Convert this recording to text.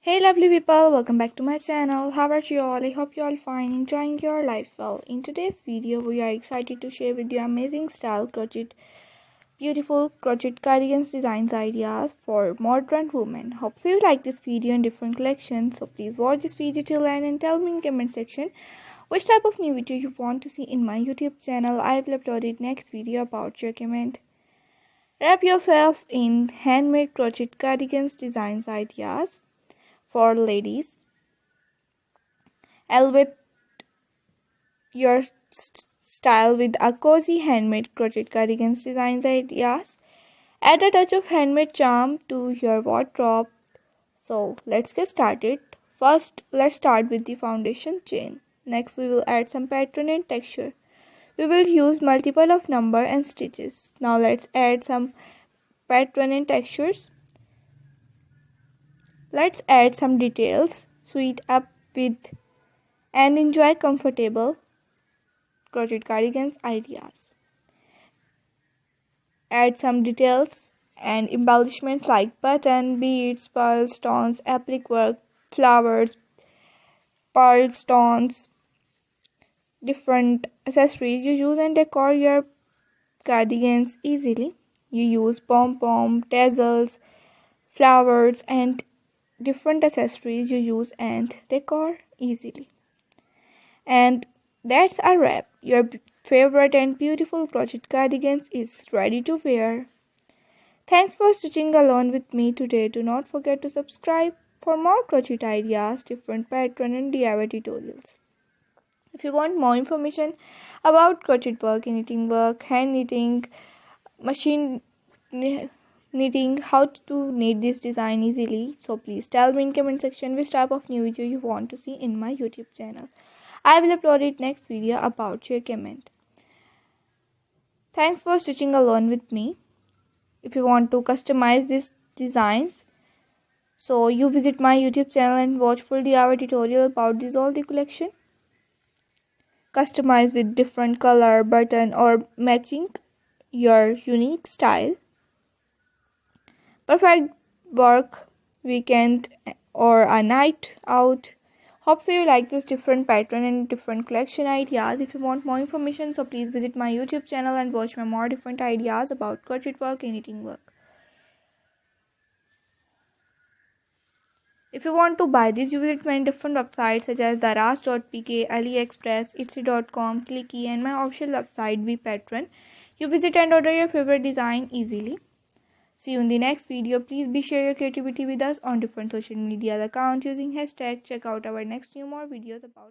Hey lovely people, welcome back to my channel. How are you all? I hope you all fine, enjoying your life well. In today's video, we are excited to share with you amazing style beautiful crochet cardigans designs ideas for modern women. Hope you like this video in different collections. So please watch this video till end and tell me in comment section which type of new video you want to see in my YouTube channel. I will upload next video about your comment. Wrap yourself in handmade crochet cardigans designs ideas for ladies. Elevate your style with a cozy handmade crochet cardigans designs ideas. Add a touch of handmade charm to your wardrobe. So let's get started. First, let's start with the foundation chain. Next, we will add some pattern and texture. We will use multiple of number and stitches. Now let's add some pattern and textures. Let's add some details, sweet up with and enjoy comfortable crochet cardigans ideas. Add some details and embellishments like button, beads, pearls, stones, applique work, flowers, pearl stones, different accessories you use and decor your cardigans easily. You use pom-pom, tassels, flowers and different accessories you use and decor easily. And that's a wrap. Your favorite and beautiful crochet cardigans is ready to wear. Thanks for stitching along with me today. Do not forget to subscribe for more crochet ideas, different pattern and DIY tutorials. If you want more information about crochet work, knitting work, hand knitting, machine knitting, how to knit this design easily, so please tell me in comment section which type of new video you want to see in my YouTube channel. I will upload next video about your comment. Thanks for stitching along with me. If you want to customize these designs, so you visit my YouTube channel and watch full DIY tutorial about all the collection. Customize with different color, button or matching your unique style. Perfect work, weekend or a night out. Hope you like this different pattern and different collection ideas. If you want more information, so please visit my YouTube channel and watch my more different ideas about crochet work and knitting work. If you want to buy this, you visit many different websites such as daras.pk, AliExpress, Etsy.com, Clicky and my official website vPatron. You visit and order your favorite design easily. See you in the next video. Please be share your creativity with us on different social media accounts using hashtag. Check out our next more videos about